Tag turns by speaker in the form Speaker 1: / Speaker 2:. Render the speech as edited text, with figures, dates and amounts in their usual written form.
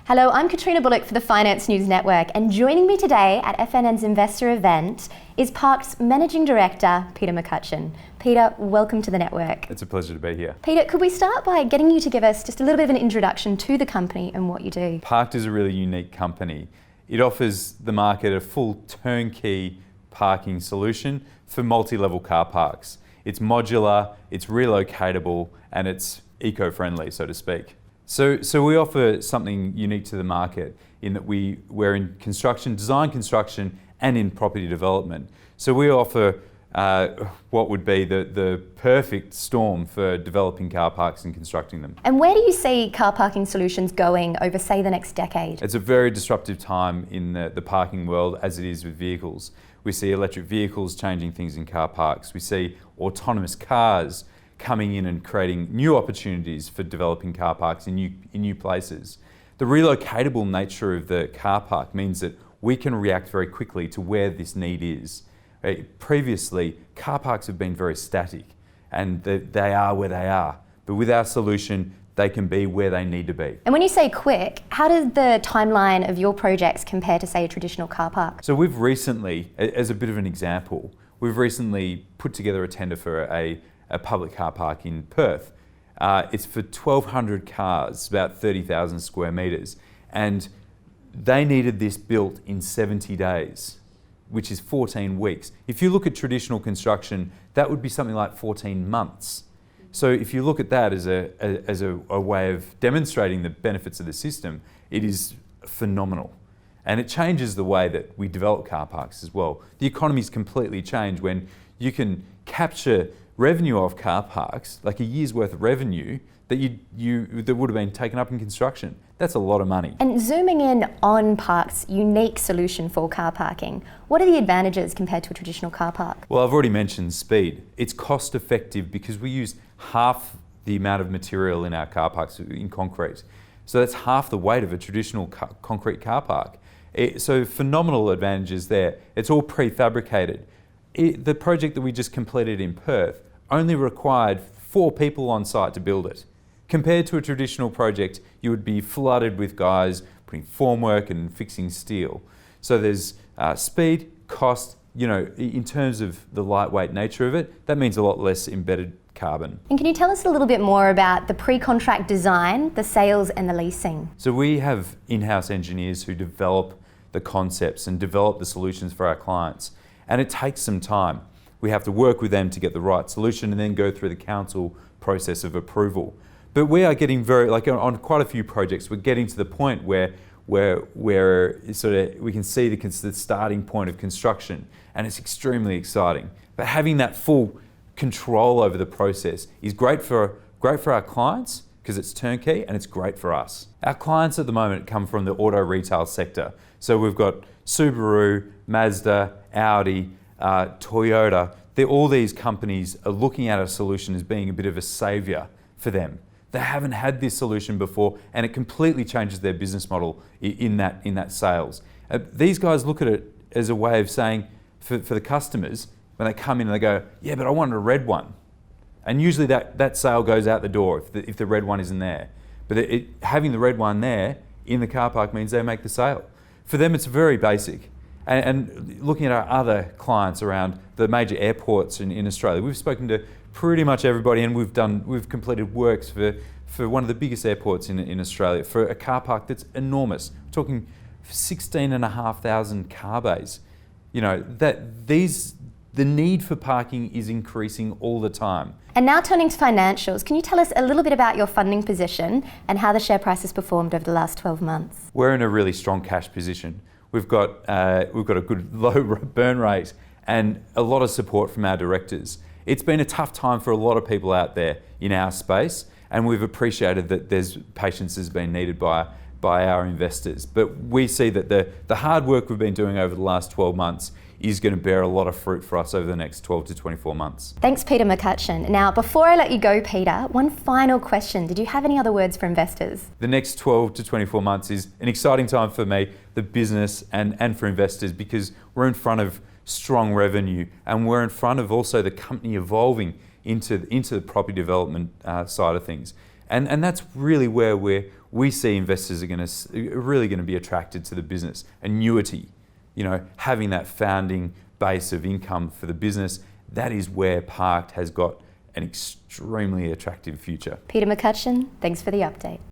Speaker 1: Hello, I'm Katrina Bullock for the Finance News Network, and joining me today at FNN's investor event is Park's Managing Director, Peter McUtchen. Peter, welcome to the network.
Speaker 2: It's a pleasure to be here.
Speaker 1: Peter, could we start by getting you to give us just a little bit of an introduction to the company and what you do?
Speaker 2: PARKD is a really unique company. It offers the market a full turnkey parking solution for multi-level car parks. It's modular, it's relocatable, and it's eco-friendly, so to speak. So we offer something unique to the market in that we're in construction, design construction, and in property development. So we offer what would be the perfect storm for developing car parks and constructing them.
Speaker 1: And where do you see car parking solutions going over, say, the next decade?
Speaker 2: It's a very disruptive time in the parking world, as it is with vehicles. We see electric vehicles changing things in car parks. We see autonomous cars coming in and creating new opportunities for developing car parks in new places. The relocatable nature of the car park means that we can react very quickly to where this need is. Previously, car parks have been very static and they are where they are, but with our solution, they can be where they need to be.
Speaker 1: And when you say quick, how does the timeline of your projects compare to, say, a traditional car park?
Speaker 2: So we've recently, as a bit of an example, we've recently put together a tender for a public car park in Perth. It's for 1,200 cars, about 30,000 square metres, and they needed this built in 70 days, which is 14 weeks. If you look at traditional construction, that would be something like 14 months. So if you look at that as a way of demonstrating the benefits of the system, it is phenomenal. And it changes the way that we develop car parks as well. The economy's completely changed when you can capture revenue of car parks, like a year's worth of revenue that that would have been taken up in construction. That's a lot of money.
Speaker 1: And zooming in on Park's unique solution for car parking, what are the advantages compared to a traditional car park?
Speaker 2: Well, I've already mentioned speed. It's cost effective because we use half the amount of material in our car parks in concrete. So that's half the weight of a traditional concrete car park. So phenomenal advantages there. It's all prefabricated. The project that we just completed in Perth only required 4 people on site to build it. Compared to a traditional project, you would be flooded with guys putting formwork and fixing steel. So there's speed, cost, in terms of the lightweight nature of it, that means a lot less embedded carbon.
Speaker 1: And can you tell us a little bit more about the pre-contract design, the sales and the leasing?
Speaker 2: So we have in-house engineers who develop the concepts and develop the solutions for our clients. And it takes some time. We have to work with them to get the right solution and then go through the council process of approval. But we are getting on quite a few projects, we're getting to the point where we can see the starting point of construction, and it's extremely exciting. But having that full control over the process is great for our clients because it's turnkey, and it's great for us. Our clients at the moment come from the auto retail sector. So we've got Subaru, Mazda, Audi, Toyota. All these companies are looking at a solution as being a bit of a saviour for them. They haven't had this solution before, and it completely changes their business model in that sales. These guys look at it as a way of saying, for the customers, when they come in and they go, yeah, but I wanted a red one. And usually that sale goes out the door if the red one isn't there. But having the red one there in the car park means they make the sale. For them, it's very basic. And looking at our other clients around the major airports in Australia, we've spoken to pretty much everybody, and we've completed works for one of the biggest airports in Australia for a car park that's enormous. We're talking 16,500 car bays. The need for parking is increasing all the time.
Speaker 1: And now turning to financials, can you tell us a little bit about your funding position and how the share price has performed over the last 12 months?
Speaker 2: We're in a really strong cash position. We've got a good low burn rate and a lot of support from our directors. It's been a tough time for a lot of people out there in our space, and we've appreciated that patience has been needed by our investors. But we see that the hard work we've been doing over the last 12 months is going to bear a lot of fruit for us over the next 12 to 24 months.
Speaker 1: Thanks, Peter McUtchen. Now, before I let you go, Peter, one final question. Did you have any other words for investors?
Speaker 2: The next 12 to 24 months is an exciting time for me, the business, and for investors, because we're in front of strong revenue, and we're in front of also the company evolving into the property development side of things. And that's really where we're we see investors are really going to be attracted to the business. Annuity, having that founding base of income for the business, that is where Parked has got an extremely attractive future.
Speaker 1: Peter McUtchen, thanks for the update.